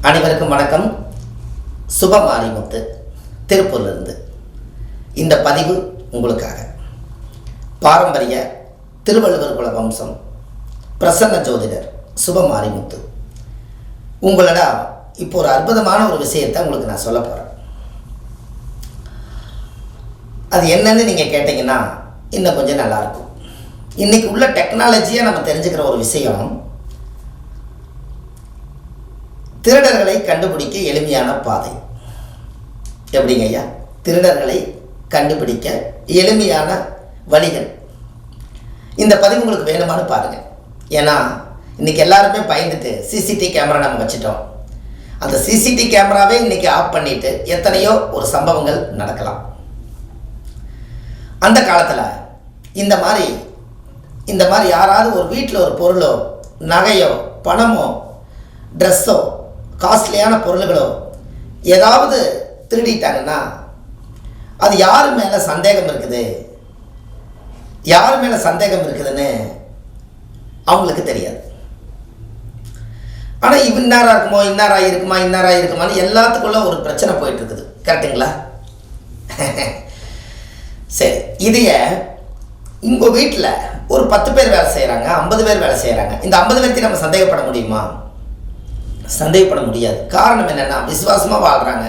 அனைவருக்கும் வணக்கம். சுபமாரிமுத்து திருப்பூரிலிருந்து இந்த பதிவு உங்களுக்காக. பாரம்பரிய திருவள்ளுவர் குல வம்சம், பிரசன்ன ஜோதிடர் சுபமாரிமுத்து. உங்களிடம் இப்போ ஒரு அற்புதமான ஒரு விஷயத்தை உங்களுக்கு நான் சொல்ல போகிறேன். அது என்னன்னு நீங்கள் கேட்டிங்கன்னா இன்னும் கொஞ்சம் நல்லாயிருக்கும். இன்றைக்கி உள்ள டெக்னாலஜியை நம்ம தெரிஞ்சுக்கிற ஒரு விஷயம், திருடர்களை கண்டுபிடிக்க எளிமையான பாதை. எப்படிங்க ஐயா? திருடர்களை கண்டுபிடிக்க எளிமையான வழிகள். இந்த பதிவு உங்களுக்கு வேணுமானு பாருங்கள். ஏன்னா இன்றைக்கி எல்லாருமே பயந்துட்டு சிசிடிவி கேமரா நம்ம வச்சுட்டோம். அந்த சிசிடிவி கேமராவே இன்றைக்கி ஆஃப் பண்ணிவிட்டு எத்தனையோ ஒரு சம்பவங்கள் நடக்கலாம். அந்த காலத்தில் இந்த மாதிரி யாராவது ஒரு வீட்டில் ஒரு பொருளோ, நகையோ, பணமோ, ட்ரெஸ்ஸோ, காஸ்ட்லியான பொருள்களோ ஏதாவது திருடிட்டாங்கன்னா அது யார் மேலே சந்தேகம் இருக்குதுன்னு அவங்களுக்கு தெரியாது. ஆனால் இன்னாராக இருக்குமோ, இன்னாராக இருக்குமான்னு எல்லாத்துக்குள்ள ஒரு பிரச்சனை போயிட்டு இருக்குது. கரெக்டுங்களா? சரி, இதைய உங்கள் வீட்டில் ஒரு 10 பேர் வேலை செய்கிறாங்க, 50 பேர் வேலை செய்கிறாங்க. இந்த 50 பேர்த்தையும் நம்ம சந்தேகப்பட முடியுமா? சந்தேகப்பட முடியாது. காரணம் என்னென்னா, விசுவாசமாக வாழ்கிறாங்க.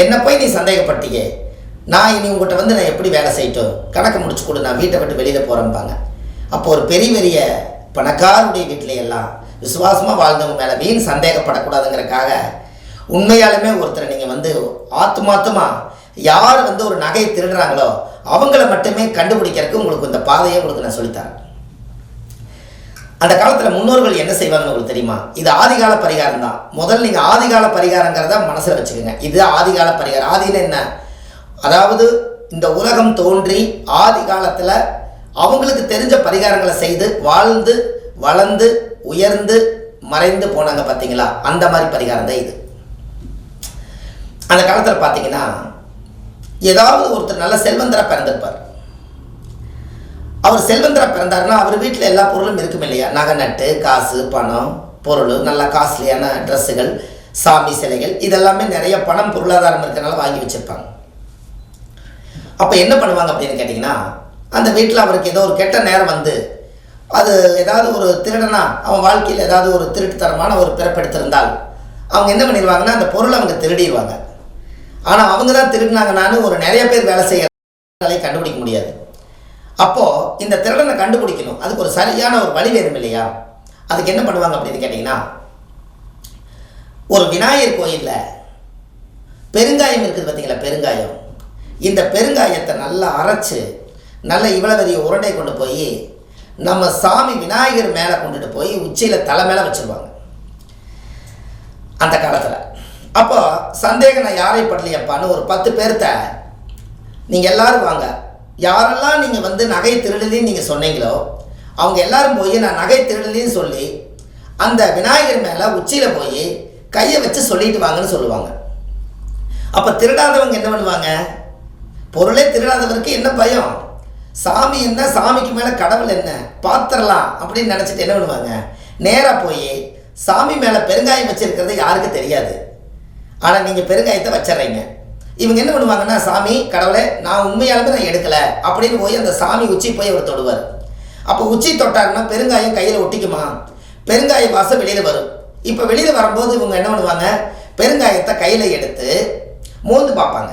என்னை போய் நீ சந்தேகப்பட்டீங்க, நான் இனி உங்கள்கிட்ட நான் எப்படி வேலை செய்யட்டும், கணக்கு முடிச்சு கொடு, நான் வீட்டை விட்டு வெளியில் போகிறேன்பாங்க. அப்போ ஒரு பெரிய பணக்காருடைய வீட்டிலையெல்லாம் விசுவாசமாக வாழ்ந்தவங்க மேலே வீண் சந்தேகப்படக்கூடாதுங்கிறக்காக உண்மையாலுமே ஒருத்தரை நீங்கள் ஆத்மாத்தமாக யார் ஒரு நகையை திருடுறாங்களோ அவங்கள மட்டுமே கண்டுபிடிக்கிறதுக்கு உங்களுக்கு இந்த பாதையை உங்களுக்கு நான் சொல்லித்தரேன். அந்த காலத்தில் முன்னோர்கள் என்ன செய்வாங்கன்னு உங்களுக்கு தெரியுமா? இது ஆதிகால பரிகாரம் தான். முதல்ல நீங்கள் ஆதிகால பரிகாரங்கிறத மனசில் வச்சுக்கோங்க. இது ஆதிகால பரிகாரம். ஆதின்னு என்ன? அதாவது இந்த உலகம் தோன்றி ஆதி காலத்தில் அவங்களுக்கு தெரிஞ்ச பரிகாரங்களை செய்து வாழ்ந்து வளர்ந்து உயர்ந்து மறைந்து போனாங்க பார்த்தீங்களா? அந்த மாதிரி பரிகாரம் தான் இது. அந்த காலத்தில் பார்த்தீங்கன்னா ஏதாவது ஒருத்தர் நல்ல செல்வந்தராக பிறந்திருப்பார். அவர் செல்வந்தராக பிறந்தாருன்னா அவர் வீட்டில் எல்லா பொருளும் இருக்கும் இல்லையா? நகை நட்டு, காசு, பணம், பொருள், நல்ல காஸ்ட்லியான ட்ரெஸ்ஸுகள், சாமி சிலைகள், இதெல்லாமே நிறைய பணம் பொருளாதாரம் இருக்கிறனால வாங்கி வச்சுருப்பாங்க. அப்போ என்ன பண்ணுவாங்க அப்படின்னு கேட்டிங்கன்னா, அந்த வீட்டில் அவருக்கு ஏதோ ஒரு கெட்ட நேரம் அது ஏதாவது ஒரு திருடனா அவன் வாழ்க்கையில் ஏதாவது ஒரு திருட்டுத்தரமான ஒரு பிறப்பெடுத்திருந்தால் அவங்க என்ன பண்ணிடுவாங்கன்னா அந்த பொருளை அவங்க திருடிடுவாங்க. ஆனால் அவங்க தான் திருடினாங்கன்னு ஒரு நிறைய பேர் வேலை செய்ய கண்டுபிடிக்க முடியாது. அப்போது இந்த திருடனை கண்டுபிடிக்கணும், அதுக்கு ஒரு சரியான ஒரு வழி வேணும் இல்லையா? அதுக்கு என்ன பண்ணுவாங்க அப்படின்னு கேட்டிங்கன்னா, ஒரு விநாயகர் கோயிலில் பெருங்காயம் இருக்குது பார்த்தீங்களா? பெருங்காயம். இந்த பெருங்காயத்தை நல்லா அரைச்சி நல்ல இவ்வளோ பெரிய உருண்டை கொண்டு போய் நம்ம சாமி விநாயகர் மேலே கொண்டுட்டு போய் உச்சியில் தலை மேலே வச்சுருவாங்க அந்த காலத்தில். அப்போ சந்தேகம் நான் யாரை படலையப்பான்னு ஒரு 10 பேர்த்த நீங்கள் எல்லோரும் வாங்க, யாரெல்லாம் நீங்கள் நகை திருடலின்னு நீங்கள் சொன்னீங்களோ அவங்க எல்லாரும் போய் நான் நகை திருடலின்னு சொல்லி அந்த விநாயகர் மேலே உச்சியில் போய் கையை வச்சு சொல்லிட்டு வாங்கன்னு சொல்லுவாங்க. அப்போ திருடாதவங்க என்ன பண்ணுவாங்க? பொருளே திருடாதவருக்கு என்ன பயம்? சாமி என்ன, சாமிக்கு மேலே கடவுள் என்ன பார்த்துடலாம் அப்படின்னு நினச்சிட்டு என்ன பண்ணுவாங்க? நேராக போய் சாமி மேலே பெருங்காயம் வச்சுருக்கிறது யாருக்கு தெரியாது. ஆனால் நீங்கள் பெருங்காயத்தை வச்சிட்றீங்க. இவங்க என்ன பண்ணுவாங்கன்னா, சாமி கடவுளை நான் உண்மையாலுமே நான் எடுக்கலை அப்படின்னு போய் அந்த சாமி உச்சி போய் அவர் தொடுவார். அப்போ உச்சி தொட்டாருன்னா பெருங்காயம் கையில் ஒட்டிக்குமா? பெருங்காய வாசம் வெளியில் வரும். இப்போ வெளியில் வரும்போது இவங்க என்ன பண்ணுவாங்க? பெருங்காயத்தை கையில் எடுத்து மோந்து பார்ப்பாங்க.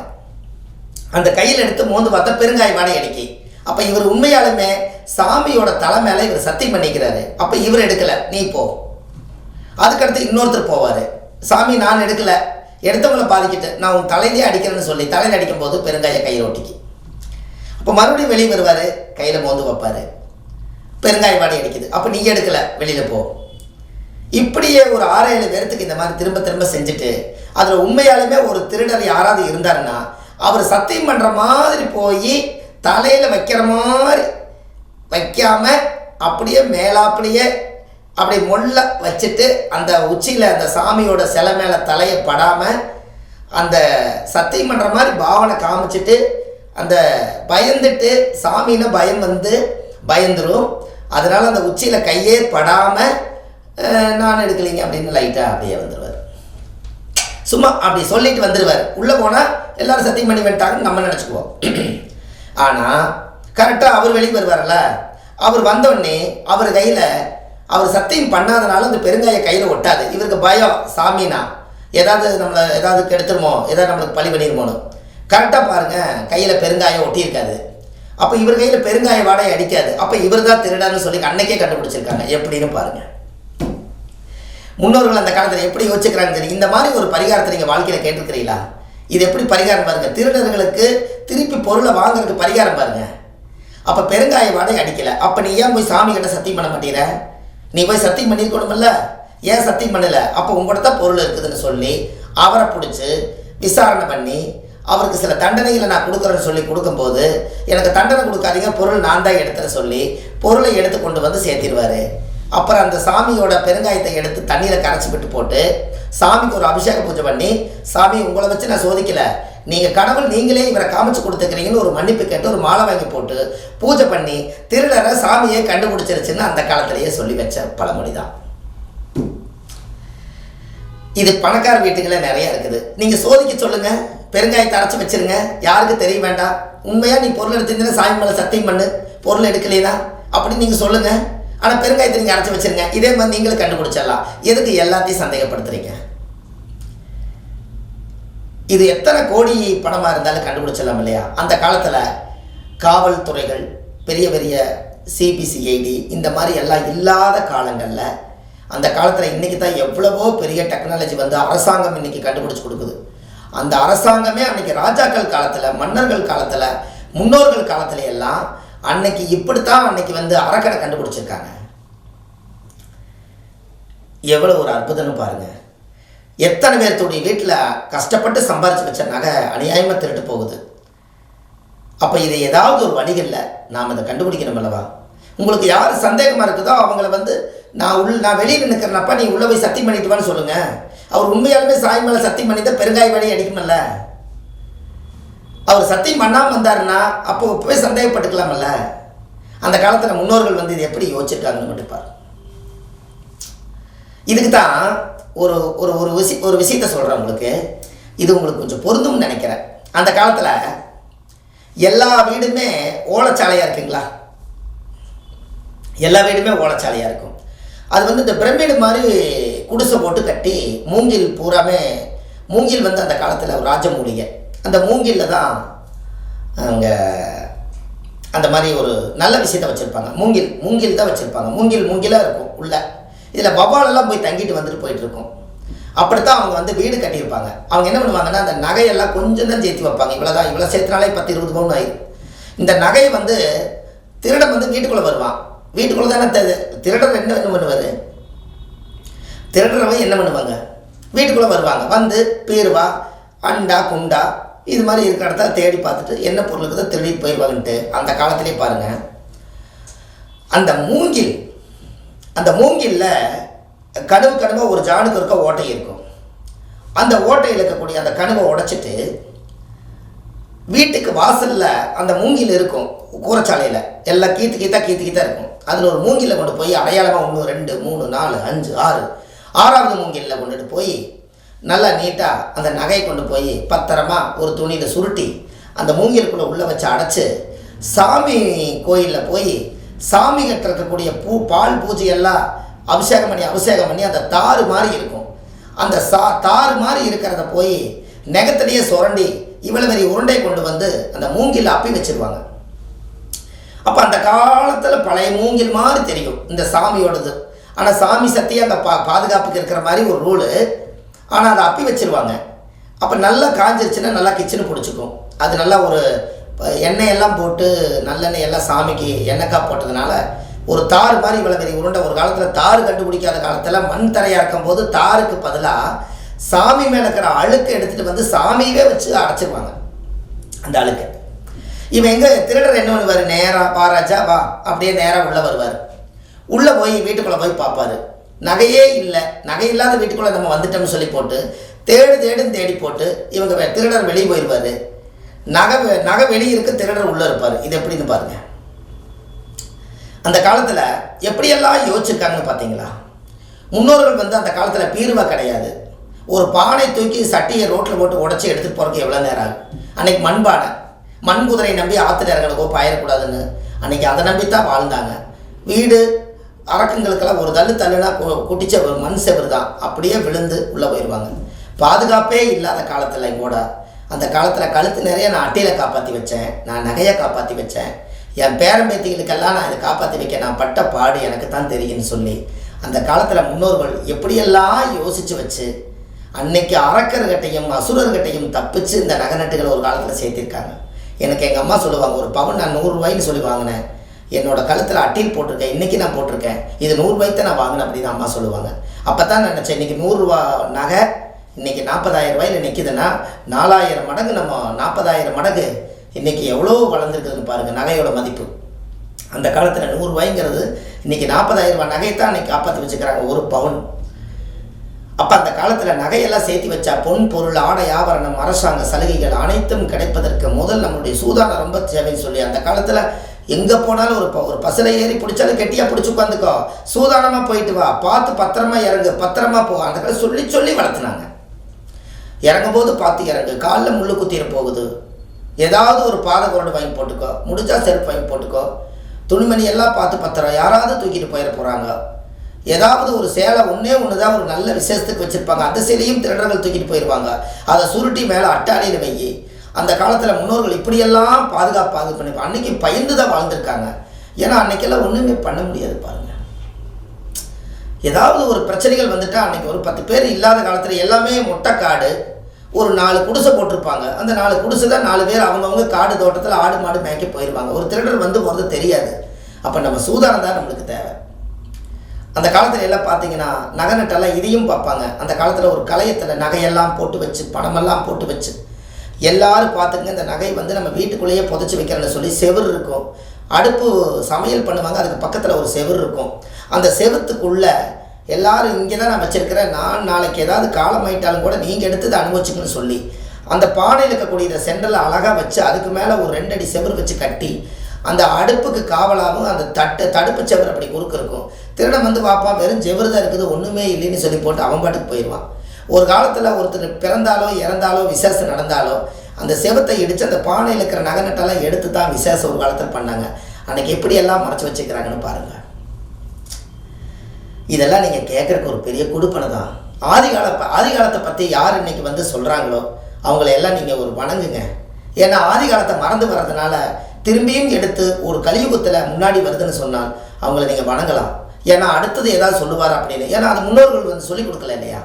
அந்த கையில் எடுத்து மோந்து பார்த்தா பெருங்காய வாடை அடிக்கி. அப்போ இவர் உண்மையாலுமே சாமியோட தலை மேலே இவர் சத்தியம் பண்ணிக்கிறாரு. அப்போ இவர் எடுக்கலை, நீ போ. அதுக்கடுத்து இன்னொருத்தர் போவார், சாமி நான் எடுக்கலை, எடுத்தவங்களை பாதிக்கிட்டு நான் உன் தலையிலே அடிக்கிறேன்னு சொல்லி தலையில் அடிக்கும்போது பெருங்காய கையில் ஒட்டிக்கு. அப்போ மறுபடியும் வெளியே வருவார், கையில் மோந்து வைப்பார், பெருங்காய வாடை அடிக்குது. அப்போ நீ எடுக்கலை, வெளியில் போ. இப்படியே ஒரு 6-7 பேர்த்துக்கு இந்த மாதிரி திரும்ப திரும்ப செஞ்சுட்டு அதில் உண்மையாலுமே ஒரு திருடர் யாராவது இருந்தாருன்னா அவர் சத்தியம் பண்ணுற மாதிரி போய் தலையில் வைக்கிற மாதிரி வைக்காமல் அப்படியே மேலாப்பிலேயே அப்படி மொல்ல வச்சுட்டு அந்த உச்சியில் அந்த சாமியோட சிலை மேலே தலையை படாமல் அந்த சத்தியம் பண்ணுற மாதிரி பாவனை காமிச்சிட்டு அந்த பயந்துட்டு சாமின்னு பயந்துரும். அதனால் அந்த உச்சியில் கையே படாமல் நான் எடுக்கலைங்க அப்படின்னு லைட்டாக அப்படியே வந்துடுவார். சும்மா அப்படி சொல்லிட்டு வந்துடுவார். உள்ளே போனால் எல்லோரும் சத்தியம் பண்ணி வந்துட்டாங்கன்னு நம்ம நினச்சிக்குவோம். ஆனால் கரெக்டாக அவர் வெளியே வருவார்ல, அவர் வந்தோடனே அவர் கையில் அவர் சத்தியம் பண்ணாதனால அந்த பெருங்காய கையில் ஒட்டாது. இவருக்கு பயம், சாமினா ஏதாவது நம்மளை ஏதாவது கெடுத்துருமோ, ஏதாவது நம்மளுக்கு பழி பண்ணிடுமோன்னு. கரெக்டாக பாருங்கள், கையில் பெருங்காயம் ஒட்டியிருக்காது. அப்போ இவர் கையில் பெருங்காய வாடகை அடிக்காது. அப்போ இவர் தான் திருடான்னு சொல்லி அன்னைக்கே கண்டுபிடிச்சிருக்காங்க. எப்படின்னு பாருங்கள். முன்னோர்கள் அந்த காலத்தில் எப்படி யோசிச்சுக்கிறாங்கன்னு தெரியும். இந்த மாதிரி ஒரு பரிகாரத்தை நீங்கள் வாழ்க்கையில் கேட்டிருக்கிறீங்களா? இது எப்படி பரிகாரம் பாருங்கள். திருடர்களுக்கு திருப்பி பொருளை வாங்குறதுக்கு பரிகாரம் பாருங்கள். அப்போ பெருங்காய வாடகை அடிக்கலை. அப்போ நீ ஏன் போய் சாமி கிட்ட சத்தியம் பண்ண மாட்டேங்கிற? நீ போய் சத்தியம் பண்ணிருக்கணுமில்ல, ஏன் சத்தியம் பண்ணலை? அப்போ உங்கள்கிட்ட தான் பொருள் இருக்குதுன்னு சொல்லி அவரை பிடிச்சி விசாரணை பண்ணி அவருக்கு சில தண்டனைகளை நான் கொடுக்குறேன்னு சொல்லி கொடுக்கும்போது, எனக்கு தண்டனை கொடுக்காதீங்க, பொருள் நான் தான் எடுத்துகிற சொல்லி பொருளை எடுத்து கொண்டு வந்து சேர்த்திடுவார். அப்புறம் அந்த சாமியோட பெருங்காயத்தை எடுத்து தண்ணியில் கரைச்சி விட்டு போட்டு சாமிக்கு ஒரு அபிஷேக பூஜை பண்ணி, சாமி உங்களை வச்சு நான் சோதிக்கலை, நீங்கள் கடவுள் நீங்களே இவரை காமிச்சு கொடுத்துக்கிறீங்கன்னு ஒரு மன்னிப்பு கேட்டு ஒரு மாலை வாங்கி போட்டு பூஜை பண்ணி திருடரை சாமியை கண்டுபிடிச்சிருச்சுன்னு அந்த காலத்திலேயே சொல்லி வச்ச பழமொழி தான் இது. பணக்கார வீட்டுகளே நிறைய இருக்குது. நீங்கள் சோதிக்க சொல்லுங்கள், பெருங்காயத்தை அரைச்சி வச்சிருங்க, யாருக்கு தெரிய வேண்டாம். உண்மையாக நீ பொருள் எடுத்துருந்தீங்கன்னா சாமி மேலே சத்தியம் பண்ணு, பொருள் எடுக்கலைனா அப்படின்னு நீங்கள் சொல்லுங்கள். ஆனால் பெருங்காயத்தை நீங்கள் அரைச்சி வச்சுருங்க. இதே மாதிரி நீங்களும் கண்டுபிடிச்சிடலாம். எதுக்கு எல்லாத்தையும் சந்தேகப்படுத்துறீங்க? இது எத்தனை கோடி பணமாக இருந்தாலும் கண்டுபிடிச்சிடலாம் இல்லையா? அந்த காலத்தில் காவல்துறைகள், பெரிய பெரிய சிபிசிஐடி இந்த மாதிரி எல்லாம் இல்லாத காலங்களில், அந்த காலத்தில் இன்றைக்கி தான் எவ்வளவோ பெரிய டெக்னாலஜி வந்து அரசாங்கம் இன்றைக்கி கண்டுபிடிச்சி கொடுக்குது. அந்த அரசாங்கமே அன்றைக்கி ராஜாக்கள் காலத்தில், மன்னர்கள் காலத்தில், முன்னோர்கள் காலத்துல எல்லாம் அன்னைக்கு இப்படித்தான் அன்னைக்கு வந்து அறக்கடை கண்டுபிடிச்சிருக்காங்க. எவ்வளோ ஒரு அற்புதம்னு பாருங்கள். எத்தனை பேர்த்துடைய வீட்டில் கஷ்டப்பட்டு சம்பாரித்து வச்ச நகை அநியாயமாக திருட்டு போகுது. அப்போ இது ஏதாவது ஒரு வழிகளில் நாம் இதை கண்டுபிடிக்கணும் அல்லவா? உங்களுக்கு யார் சந்தேகமாக இருக்குதோ அவங்கள வந்து நான் வெளியில் நிற்கிறேனப்பா, நீ உள்ளே போய் சத்தியம் பண்ணிட்டு வான்னு சொல்லுங்கள். அவர் உண்மையாலுமே சாய் மேலே சத்தியம் பண்ணி தான் பெருங்காய வழி அடிக்குமல்ல. அவர் சத்தியம் பண்ணாமல் வந்தாருன்னா அப்போ போய் சந்தேகப்பட்டுக்கலாமல்ல. அந்த காலத்தில் முன்னோர்கள் வந்து இது எப்படி யோசிச்சிருக்காங்கன்னு மட்டும் பாரு. இதுக்கு தான் ஒரு விஷயத்தை சொல்கிறேன் உங்களுக்கு. இது உங்களுக்கு கொஞ்சம் பொருந்தும்னு நினைக்கிறேன். அந்த காலத்தில் எல்லா வீடுமே ஓலைச்சாலையாக இருக்குங்களா? எல்லா வீடுமே ஓலைச்சாலையாக இருக்கும். அது வந்து இந்த பிரமிடு மாதிரி குடிசை போட்டு கட்டி மூங்கில் பூராமே, மூங்கில் வந்து அந்த காலத்தில் ஒரு ராஜமூலிகை, அந்த மூங்கிலில் தான் அங்கே அந்த மாதிரி ஒரு நல்ல விஷயத்தை வச்சுருப்பாங்க. மூங்கில் தான் வச்சுருப்பாங்க. மூங்கிலாக இருக்கும் உள்ள. இதில் வவ்வாலெல்லாம் போய் தங்கிட்டு வந்துட்டு போயிட்டுருக்கும். அப்படித்தான் அவங்க வந்து வீடு கட்டியிருப்பாங்க. அவங்க என்ன பண்ணுவாங்கன்னா, அந்த நகையெல்லாம் கொஞ்சம் தான் சேர்த்து வைப்பாங்க. இவ்வளோ சேர்த்துனாலே 10-20 பவுன் ஆயிடும். இந்த நகையை வந்து திருடன் வந்து வீட்டுக்குள்ளே வருவான். வீட்டுக்குள்ளே தானே திருடன் என்ன பண்ணுவார்? திருடுறவங்க என்ன பண்ணுவாங்க? வீட்டுக்குள்ளே வருவாங்க. வந்து பீர்வா, அண்டா, குண்டா இது மாதிரி இருக்கிற இடத்துல தேடி பார்த்துட்டு என்ன பொருளுக்கு தான் திருடிட்டு போயிடுவாங்கன்ட்டு. அந்த காலத்திலே பாருங்கள், அந்த மூங்கிலில் கனவாக ஒரு ஜானுக்கு இருக்க ஓட்டை இருக்கும். அந்த ஓட்டையில் இருக்கக்கூடிய அந்த கனவை உடைச்சிட்டு வீட்டுக்கு வாசலில் அந்த மூங்கில் இருக்கும். கூரைச்சாலையில் எல்லாம் கீத்து கீத்தா இருக்கும். அதில் ஒரு மூங்கிலில் கொண்டு போய் அடையாளமாக 1 2 3 4 5 6 6வது மூங்கிலில் கொண்டுட்டு போய் நல்லா நீட்டாக அந்த நகையை கொண்டு போய் பத்திரமா ஒரு துணியில் சுருட்டி அந்த மூங்கிலுக்குள்ளே உள்ளே வச்சு அடைச்சி சாமி கோயிலில் போய் சாமி கிட்ட இருக்கக்கூடிய பால் பூஜையெல்லாம் அபிஷேகம் பண்ணி அந்த தாறு மாதிரி இருக்கும். அந்த தாறு மாதிரி இருக்கிறத போய் நெகத்திலேயே சுரண்டி இவ்வளோ பெரிய உருண்டை கொண்டு வந்து அந்த மூங்கில் அப்பி வச்சுருவாங்க. அப்போ அந்த காலத்தில் பழைய மூங்கில் மாதிரி தெரியும் இந்த சாமியோடது. ஆனால் சாமி சக்தியாக அங்கே பாதுகாப்புக்கு இருக்கிற மாதிரி ஒரு ரூலு. ஆனால் அதை அப்பி வச்சுருவாங்க. அப்போ நல்லா காஞ்சிருச்சுன்னா நல்லா கிச்சனு பிடிச்சிக்கும். அது நல்லா ஒரு எண்ணெயெல்லாம் போட்டு நல்லெண்ணெய் எல்லாம் சாமிக்கு எண்ணெய்க்காய் போட்டதுனால ஒரு தாறு மாதிரி இவ்வளோ பெரிய உருண்டை. ஒரு காலத்தில் தாறு கண்டுபிடிக்காத காலத்தில் மண் தரையாக இருக்கும்போது தாருக்கு பதிலாக சாமி மேலே இருக்கிற அழுக்கை எடுத்துகிட்டு வந்து சாமியவே வச்சு அடைச்சிருவாங்க அந்த அழுக்கை. இவன் எங்கே திருடர் என்ன பண்ணுவார்? நேராக வா ராஜா வா, அப்படியே நேராக உள்ளே வருவார். உள்ளே போய் வீட்டுக்குள்ளே போய் பார்ப்பார். நகையே இல்லை. நகை இல்லாத வீட்டுக்குள்ளே நம்ம வந்துட்டோம்னு சொல்லி போட்டு தேடி போட்டு இவங்க திருடர் வெளியே போயிடுவார். நகை வெளியே இருக்க, திருடர் உள்ளே இருப்பார். இது எப்படின்னு பாருங்கள். அந்த காலத்தில் எப்படியெல்லாம் யோசிச்சிருக்காங்கன்னு பார்த்தீங்களா? முன்னோர்கள் வந்து அந்த காலத்தில் பீர்வா கிடையாது, ஒரு பானை தூக்கி சட்டியை ரோட்டில் போட்டு உடச்சி எடுத்துகிட்டு போகிறதுக்கு எவ்வளோ நேரம் ஆகும்? அன்றைக்கி மண்பானை, மண் குதிரை நம்பி ஆற்றுல இறங்கணுக்கோ பாயிடக்கூடாதுன்னு அன்றைக்கி அதை நம்பித்தான் வாழ்ந்தாங்க. வீடு அரக்கங்களுக்கெல்லாம் ஒரு தள்ளுனா குட்டிச்ச ஒரு மண் செவரு தான், அப்படியே விழுந்து உள்ளே போயிடுவாங்க. பாதுகாப்பே இல்லாத காலத்தில் எங்கூட அந்த காலத்தில் கழுத்து நிறைய நான் அட்டையில் காப்பாற்றி வச்சேன், நான் நகையை காப்பாற்றி வச்சேன். என் பேரம்பேத்திகளுக்கெல்லாம் நான் இதை காப்பாற்றி வைக்க நான் பட்ட பாடு எனக்கு தான் தெரியும்னு சொல்லி அந்த காலத்தில் முன்னோர்கள் எப்படியெல்லாம் யோசித்து வச்சு அன்னைக்கு அரக்கர்கிட்டையும் அசுரர்கிட்டையும் தப்பிச்சு இந்த நகை நட்டுகளை ஒரு காலத்தில் சேர்த்திருக்காங்க. எனக்கு எங்கள் அம்மா சொல்லுவாங்க, ஒரு பவுன் நான் 100 ரூபாய்ன்னு சொல்லி வாங்கினேன், என்னோட கழுத்தில் அட்டியில் போட்டிருக்கேன், இன்றைக்கி நான் போட்டிருக்கேன், இது 100 ரூபாய்க்கு நான் வாங்கினேன் அப்படின்னு அம்மா சொல்லுவாங்க. அப்போ தான் நினச்சேன், இன்றைக்கி 100 ரூபா நகை இன்றைக்கி 40,000 ரூபாயில் நிற்கிதுன்னா 4000 மடங்கு, நம்ம 40,000 மடங்கு இன்றைக்கி எவ்வளோ வளர்ந்துருக்குதுன்னு பாருங்கள் நகையோட மதிப்பு. அந்த காலத்தில் 100 ரூபாய்ங்கிறது இன்றைக்கி 40,000 ரூபாய் நகையை தான் இன்றைக்கி காப்பாற்றி வச்சுக்கிறாங்க ஒரு பவுன். அப்போ அந்த காலத்தில் நகையெல்லாம் சேர்த்து வச்சா பொன் பொருள் ஆடை ஆபரணம் அரசாங்க சலுகைகள் அனைத்தும் கிடைப்பதற்கு முதல் நம்மளுடைய சூதானம் ரொம்ப தேவைன்னு சொல்லி அந்த காலத்தில் எங்கே போனாலும் ஒரு பஸ்ஸில் ஏறி பிடிச்சாலும் கெட்டியாக பிடிச்சி உட்காந்துக்கோ, சூதானமாக போயிட்டு வா, பார்த்து பத்திரமா இறங்கு, பத்திரமா போ, அந்த காலம் சொல்லி சொல்லி வளர்த்துனாங்க. இறங்கும்போது பார்த்து இறங்கு, காலில் முள்ளு குத்திர போகுது, ஏதாவது ஒரு பாதை குரடு வாங்கி போட்டுக்கோ, முடிஞ்சா செருப்பு வாங்கி போட்டுக்கோ, துணிமணி எல்லாம் பார்த்து பத்திரம், யாராவது தூக்கிட்டு போயிட போகிறாங்க, ஏதாவது ஒரு சேலை ஒன்று தான் ஒரு நல்ல விசேஷத்துக்கு வச்சுருப்பாங்க, அந்த சேலையும் திருடர்கள் தூக்கிட்டு போயிடுவாங்க, அதை சுருட்டி மேலே அட்டாளியில் வையி. அந்த காலத்தில் முன்னோர்கள் இப்படியெல்லாம் பாதுகாப்பு பண்ணி அன்றைக்கி பயந்து தான் வாழ்ந்துருக்காங்க. ஏன்னா அன்றைக்கெல்லாம் ஒன்றுமே பண்ண முடியாது பாருங்கள். ஏதாவது ஒரு பிரச்சனைகள் வந்துட்டால் அன்றைக்கி ஒரு 10 பேர் இல்லாத காலத்தில் எல்லாமே மொட்டைக்காடு, ஒரு 4 குடிசை போட்டிருப்பாங்க, அந்த 4 குடிசை தான் 4 பேர் அவங்கவுங்க காடு தோட்டத்தில் ஆடு மாடு மேய்க்க போயிடுவாங்க. ஒரு திருடர் வந்து போகிறது தெரியாது. அப்போ நம்ம சூதானம் தான் நம்மளுக்கு தேவை. அந்த காலத்தில் எல்லாம் பார்த்தீங்கன்னா நகை நட்டெல்லாம் இதையும் பார்ப்பாங்க. அந்த காலத்தில் ஒரு கலையத்தில் நகையெல்லாம் போட்டு வச்சு பணமெல்லாம் போட்டு வச்சு எல்லாரும் பார்த்துங்க, இந்த நகை வந்து நம்ம வீட்டுக்குள்ளேயே புதைச்சி வைக்கிறேன்னு சொல்லி செவுரு இருக்கும், அடுப்பு சமையல் பண்ணுவாங்க, அதுக்கு பக்கத்தில் ஒரு செவுரு இருக்கும். அந்த செவத்துக்குள்ளே எல்லாரும் இங்கே தான் நான் வச்சுருக்கிறேன், நான் நாளைக்கு ஏதாவது காலமாயிட்டாலும் கூட நீங்கள் எடுத்து அதை அனுபவிச்சுக்கணும்னு சொல்லி அந்த பானையில் இருக்கக்கூடிய இந்த செண்டலை அழகாக வச்சு அதுக்கு மேலே ஒரு 2 அடி செவுரு வச்சு கட்டி அந்த அடுப்புக்கு காவலாகவும் அந்த தடுப்பு செவரு அப்படி குறுக்கு இருக்கும். திருடன் வந்து வாப்பா வெறும் செவரு தான் இருக்குது ஒன்றுமே இல்லைன்னு சொல்லி போட்டு அவன் பாட்டுக்கு போயிடுவான். ஒரு காலத்தில் ஒருத்தர் பிறந்தாலோ இறந்தாலோ விசேஷம் நடந்தாலோ அந்த செவத்தை இடித்து அந்த பானையில் இருக்கிற நகை நட்டெல்லாம் எடுத்து தான் விசேஷம் ஒரு காலத்தில் பண்ணாங்க. அன்றைக்கி எப்படியெல்லாம் மறைச்சி வச்சுக்கிறாங்கன்னு பாருங்கள். இதெல்லாம் நீங்கள் கேட்குறக்கு ஒரு பெரிய கொடுப்பனை தான். ஆதி காலத்தை பற்றி யார் இன்றைக்கி வந்து சொல்கிறாங்களோ அவங்கள எல்லாம் நீங்கள் ஒரு வணங்குங்க. ஏன்னா ஆதி காலத்தை மறந்து வர்றதுனால திரும்பியும் எடுத்து ஒரு கலியுகத்தில் முன்னாடி வருதுன்னு சொன்னால் அவங்கள நீங்கள் வணங்கலாம். ஏன்னா அடுத்தது ஏதாவது சொல்லுவார் அப்படின்னு. ஏன்னா அது முன்னோர்கள் வந்து சொல்லிக் கொடுக்கல இல்லையா?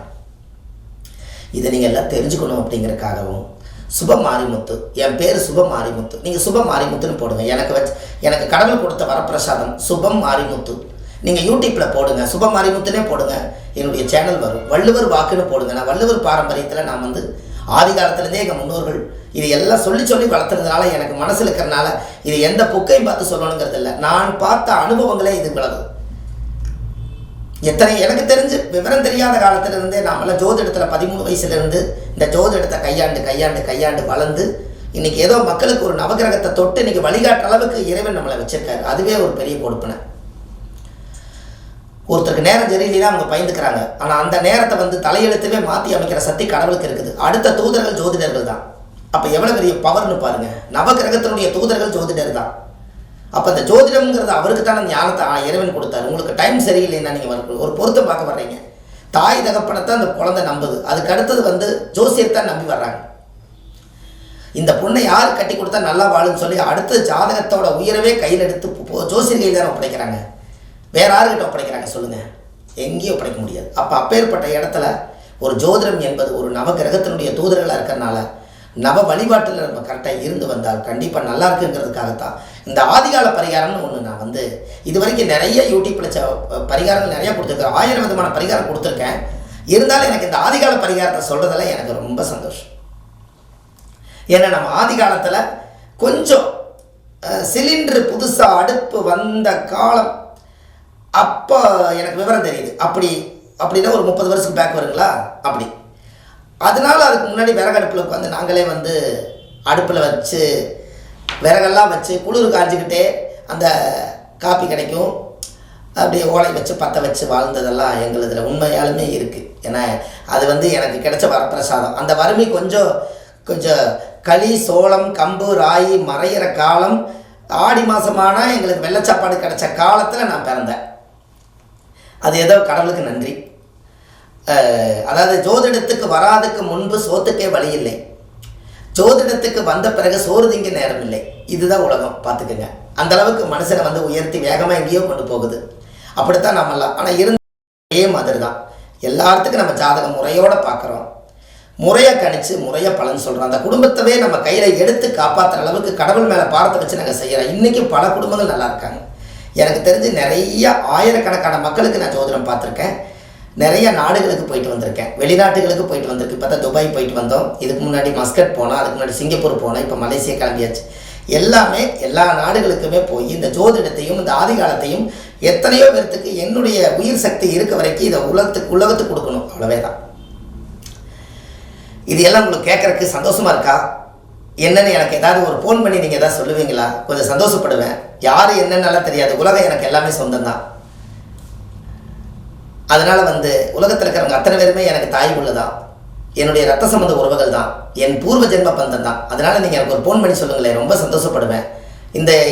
இதை நீங்கள் எல்லாம் தெரிஞ்சுக்கணும் அப்படிங்கிறதுக்காகவும் சுப மாரிமுத்து, என் பேர் சுப மாரிமுத்து, நீங்கள் சுப மாரிமுத்துன்னு போடுங்க. எனக்கு கடவுள் கொடுத்த வரப்பிரசாதம் சுபம் மாரிமுத்து. நீங்கள் யூடியூப்பில் போடுங்க, சுப மாரிமுத்துனே போடுங்க, என்னுடைய சேனல் வரும். வள்ளுவர் வாக்குன்னு போடுங்க. நான் வள்ளுவர் பாரம்பரியத்தில் நான் வந்து ஆதி காலத்துலேருந்தே எங்கள் முன்னோர்கள் இது எல்லாம் சொல்லி சொல்லி வளர்த்துறதுனால எனக்கு மனசில் இருக்கிறனால இது எந்த புக்கையும் பார்த்து சொல்லணுங்கிறது இல்லை, நான் பார்த்த அனுபவங்களே இது விளவு. எத்தனை எனக்கு தெரிஞ்சு விவரம் தெரியாத காலத்திலிருந்தே நாமெல்லாம் ஜோதிடத்தில் 13 வயசுலேருந்து இந்த ஜோதிடத்தை கையாண்டு வளர்ந்து இன்றைக்கி ஏதோ மக்களுக்கு ஒரு நவகிரகத்தை தொட்டு இன்றைக்கி வழிகாட்டுற அளவுக்கு இறைவன் நம்மளை வச்சிருக்காரு. அதுவே ஒரு பெரிய கொடுப்பனை. ஒருத்தருக்கு நேரம் சரியில்லைன்னா அவங்க பயந்துக்கிறாங்க, ஆனால் அந்த நேரத்தை வந்து தலையெழுத்தவே மாற்றி அமைக்கிற சக்தி கடவுளுக்கு இருக்குது. அடுத்த தூதர்கள் ஜோதிடர்கள் தான். அப்போ எவ்வளோ பெரிய பவர்னு பாருங்கள். நவகிரகத்தினுடைய தூதர்கள் ஜோதிடர் தான். அப்போ இந்த ஜோதிடம்ங்கிறது அவருக்கு தானே ஞானத்தை இறைவன் கொடுத்தாரு. உங்களுக்கு டைம் சரியில்லைன்னா நீங்கள் ஒரு பொருத்தம் பார்க்க வர்றீங்க, தாய் தகப்பனைத்தான் அந்த குழந்தை நம்புது, அதுக்கு அடுத்தது வந்து ஜோசியர் தான் நம்பி வர்றாங்க. இந்த பொண்ணை யார் கட்டி கொடுத்தா நல்லா வாழுன்னு சொல்லி அடுத்த ஜாதகத்தோட உயரவே கையில் எடுத்து ஜோசியர் கையில் தானே ஒப்படைக்கிறாங்க. வேற யாருக்கிட்ட ஒப்படைக்கிறாங்க சொல்லுங்கள்? எங்கேயும் ஒப்படைக்க முடியாது. அப்பேற்பட்ட இடத்துல ஒரு ஜோதிடம் என்பது ஒரு நவகிரகத்தினுடைய தூதர்களாக இருக்கிறனால நவ வழிபாட்டில் நம்ம கரெக்டாக இருந்து வந்தால் கண்டிப்பாக நல்லா இருக்குங்கிறதுக்காகத்தான் இந்த ஆதிகால பரிகாரம்னு ஒன்று நான் வந்து இது வரைக்கும் நிறைய யூடியூப்பில் பரிகாரங்கள் நிறையா கொடுத்துருக்கேன். 1000 விதமான பரிகாரம் கொடுத்துருக்கேன். இருந்தாலும் எனக்கு இந்த ஆதிகால பரிகாரத்தை சொல்கிறதுல எனக்கு ரொம்ப சந்தோஷம். ஏன்னா நம்ம ஆதி காலத்தில் கொஞ்சம் சிலிண்டரு புதுசாக அடுப்பு வந்த காலம் அப்போ எனக்கு விவரம் தெரியுது. அப்படின்னா ஒரு 30 வருஷத்துக்கு பேக் வருங்களா அப்படி. அதனால் அதுக்கு முன்னாடி விறகடுப்பில் உட்காந்து நாங்களே வந்து அடுப்பில் வச்சு விறகெல்லாம் வச்சு குளிர் காய்ச்சிக்கிட்டே அந்த காப்பி கிடைக்கும். அப்படியே ஓலை வச்சு பற்ற வச்சு வாழ்ந்ததெல்லாம் எங்களுதில் உண்மையாலுமே இருக்குது. ஏன்னா அது வந்து எனக்கு கிடைச்ச வரப்பிரசாதம். அந்த வறுமை கொஞ்சம் களி, சோளம், கம்பு, ராகி மறையிற காலம், ஆடி மாதமானால் எங்களுக்கு வெள்ளச்சாப்பாடு கிடைச்ச காலத்தில் நான் பிறந்தேன். அது ஏதோ கடவுளுக்கு நன்றி. அதாவது ஜோதிடத்துக்கு வராதுக்கு முன்பு சோத்துக்கே வழி இல்லை, ஜோதிடத்துக்கு வந்த பிறகு சோறு திங்க நேரம் இல்லை. இதுதான் உலகம், பார்த்துக்குங்க. அந்தளவுக்கு மனுஷனை வந்து உயர்த்தி வேகமாக எங்கேயோ கொண்டு போகுது. அப்படித்தான் நம்மளாம். ஆனால் அதே மாதிரி தான் எல்லாத்துக்கும் நம்ம ஜாதகம் முறையோடு பார்க்குறோம், முறையாக கணிச்சு முறையாக பலன் சொல்கிறோம். அந்த குடும்பத்தவே நம்ம கையில் எடுத்து காப்பாற்றுற அளவுக்கு கடவுள் மேலே பாரத்தை வச்சு நாங்கள் செய்கிறோம். இன்றைக்கி பல குடும்பங்கள் நல்லா இருக்காங்க. எனக்கு தெரிஞ்சு நிறைய ஆயிரக்கணக்கான மக்களுக்கு நான் ஜோதிடம் பார்த்துருக்கேன். நிறைய நாடுகளுக்கு போயிட்டு வந்திருக்கேன், வெளிநாட்டுகளுக்கு போயிட்டு வந்திருக்கு. இப்போ தான் துபாய் போயிட்டு வந்தோம், இதுக்கு முன்னாடி மஸ்கட் போனோம், அதுக்கு முன்னாடி சிங்கப்பூர் போனோம், இப்போ மலேசியா கிளம்பியாச்சு. எல்லாமே எல்லா நாடுகளுக்குமே போய் இந்த ஜோதிடத்தையும் இந்த ஆதிகாலத்தையும் எத்தனையோ பேர்த்துக்கு என்னுடைய உயிர் சக்தி இருக்க வரைக்கும் இதை உலகத்துக்கு கொடுக்கணும். அவ்வளவே தான். இது எல்லாம் உங்களுக்கு கேட்குறதுக்கு சந்தோஷமாக இருக்கா? என்னென்னு எனக்கு ஏதாவது ஒரு ஃபோன் பண்ணி நீங்கள் எதாவது சொல்லுவீங்களா? கொஞ்சம் சந்தோஷப்படுவேன். யார் என்னென்னலாம் தெரியாது, உலகம் எனக்கு எல்லாமே சொந்தம்தான். அதனால் வந்து உலகத்தில் இருக்கிறவங்க அத்தனை பேருமே எனக்கு தாய் உள்ள தான், என்னுடைய ரத்த சம்பந்த உறவுகள் தான், என் பூர்வ ஜென்ம பந்தம் தான். அதனால் நீங்கள் எனக்கு ஒரு ஃபோன் பண்ணி சொல்லுங்களேன், ரொம்ப சந்தோஷப்படுவேன்.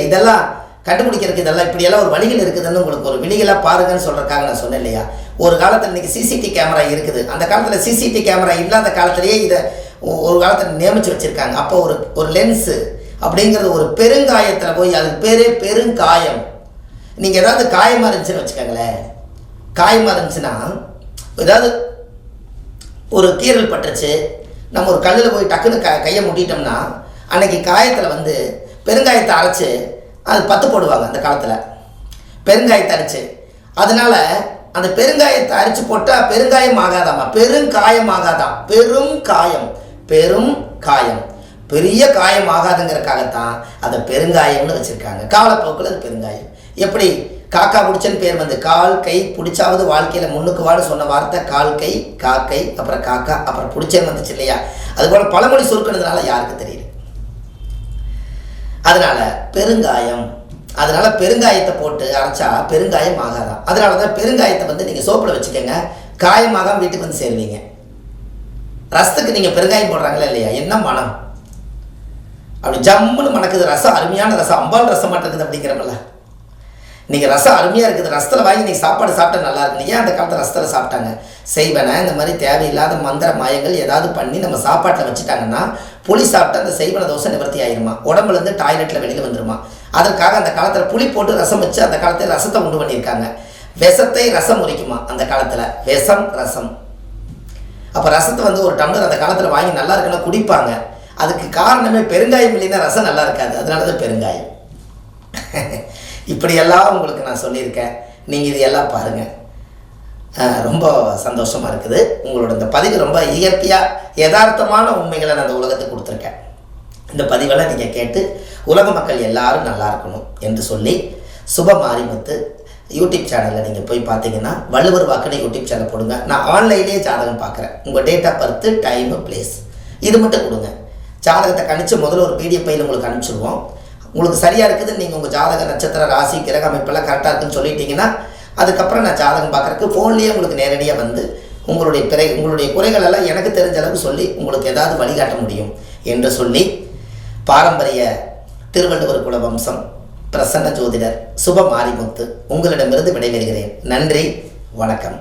இதெல்லாம் கண்டுபிடிக்கிறதுக்கு இதெல்லாம் இப்படியெல்லாம் ஒரு வழிகள் இருக்குதுன்னு உங்களுக்கு ஒரு விழிகளாக பாருங்கன்னு சொல்கிறதுக்காக நான் சொன்னேன் இல்லையா? ஒரு காலத்தில் இன்றைக்கி சிசிடிவி கேமரா இருக்குது, அந்த காலத்தில் சிசிடிவி கேமரா இல்லாத காலத்திலேயே இதை ஒரு காலத்தில் நியமித்து வச்சுருக்காங்க. அப்போ ஒரு லென்ஸு அப்படிங்கிறது ஒரு பெருங்காயத்தில் போய், அதுக்கு பேரே பெருங்காயம். நீங்கள் ஏதாவது காயமாக இருந்துச்சுன்னு வச்சுக்கோங்களேன், காயமாக இருந்துச்சுன்னா ஏதாவது ஒரு கீரல் பட்டுருச்சு, நம்ம ஒரு கல்லில் போய் டக்குன்னு கையை முட்டிட்டோம்னா அன்றைக்கி காயத்தில் வந்து பெருங்காயத்தை அரைச்சி அது பத்து போடுவாங்க அந்த காலத்தில், பெருங்காயத்தை அரைச்சி. அதனால் அந்த பெருங்காயத்தை அரைச்சி போட்டால் பெருங்காயம் ஆகாதாம்மா, பெருங்காயம் ஆகாதான். பெரும் காயம் பெரிய காயம் ஆகாதுங்கிறதுக்காகத்தான் அதை பெருங்காயம்னு வச்சுருக்காங்க. காலப்போக்கில் அது பெருங்காயம். எப்படி காக்கா பிடிச்சன்னு பேர் வந்து, கால் கை பிடிச்சாவது வாழ்க்கையில் முன்னுக்கு வாடு சொன்ன வார்த்தை கால் கை, காக்கை, அப்புறம் காக்கா, அப்புறம் பிடிச்சேன்னு வந்துச்சு இல்லையா? அதுபோல் பழமொழி சுருக்கினதுனால யாருக்கு தெரியுது? அதனால் பெருங்காயம், அதனால் பெருங்காயத்தை போட்டு அரைச்சா பெருங்காயம் ஆகாதான். அதனால தான் பெருங்காயத்தை வந்து நீங்கள் சோப்பில் வச்சுக்கோங்க, காயமாக வீட்டுக்கு வந்து சேருவீங்க. ரசத்துக்கு நீங்கள் பெருங்காயம் போடுறாங்களா இல்லையா? என்ன மனம், அப்படி ஜம்முன்னு மணக்குது. ரசம் அருமையான ரசம், அம்பாள் ரசம் மாட்டேங்குது அப்படிங்கிறமல்ல. நீங்கள் ரசம் அருமையாக இருக்குது, ரசத்தில் வாங்கி நீங்கள் சாப்பாடு சாப்பிட்டா நல்லா இருக்கு. ஏன் அந்த காலத்தில் ரசத்தில் சாப்பிட்டாங்க? செய்வனை இந்த மாதிரி தேவையில்லாத மந்திர மாயங்கள் ஏதாவது பண்ணி நம்ம சாப்பாட்டில் வச்சுட்டாங்கன்னா புளி சாப்பிட்டா அந்த செய்வன தோசை நிவர்த்தி ஆயிருமா, உடம்புலேருந்து டாய்லெட்டில் வெளியில் வந்துருமா. அதற்காக அந்த காலத்தில் புளி போட்டு ரசம் வச்சு அந்த காலத்தில் ரசத்தை உண்டு பண்ணியிருக்காங்க. விஷத்தை ரசம் முறிக்குமா அந்த காலத்தில், விஷம் ரசம். அப்போ ரசத்தை வந்து ஒரு டம்ளர் அந்த காலத்தில் வாங்கி நல்லா இருக்குன்னா குடிப்பாங்க. அதுக்கு காரணமே பெருங்காயம் இல்லைன்னா ரசம் நல்லா இருக்காது, அதனால தான் பெருங்காயம். இப்படியெல்லாம் உங்களுக்கு நான் சொல்லியிருக்கேன், நீங்கள் இது எல்லாம் பாருங்கள். ரொம்ப சந்தோஷமாக இருக்குது. உங்களோட இந்த பதிவு ரொம்ப இயற்கையாக யதார்த்தமான உண்மைகளை நான் அந்த உலகத்துக்கு கொடுத்துருக்கேன். இந்த பதிவெல்லாம் நீங்கள் கேட்டு உலக மக்கள் எல்லாரும் நல்லா இருக்கணும் என்று சொல்லி, சுப மாரிமுத்து யூடியூப் சேனலில் நீங்கள் போய் பார்த்தீங்கன்னா வள்ளுவர் வாக்குன்னு யூடியூப் சேனல் போடுங்க. நான் ஆன்லைன்லேயே ஜாதகம் பார்க்குறேன். உங்கள் date of birth, time, place இது மட்டும் கொடுங்க. ஜாதகத்தை கணிச்சு முதல்ல ஒரு PDF ஃபைல் உங்களுக்கு அனுப்பிச்சிடுவோம். உங்களுக்கு சரியாக இருக்குதுன்னு நீங்கள் உங்கள் ஜாதக நட்சத்திர ராசி கிரக அமைப்பெல்லாம் கரெக்டாக இருக்குன்னு சொல்லிட்டீங்கன்னா அதுக்கப்புறம் நான் ஜாதகம் பார்க்குறதுக்கு ஃபோன்லேயே உங்களுக்கு நேரடியாக வந்து உங்களுடைய குறைகள் எல்லாம் எனக்கு தெரிஞ்ச அளவுக்கு சொல்லி உங்களுக்கு ஏதாவது வழிகாட்ட முடியும் என்று சொல்லி, பாரம்பரிய திருவள்ளுவர் குல வம்சம் பிரசன்ன ஜோதிடர் சுப மாரிமுத்து உங்களிடமிருந்து விடைபெறுகிறேன். நன்றி, வணக்கம்.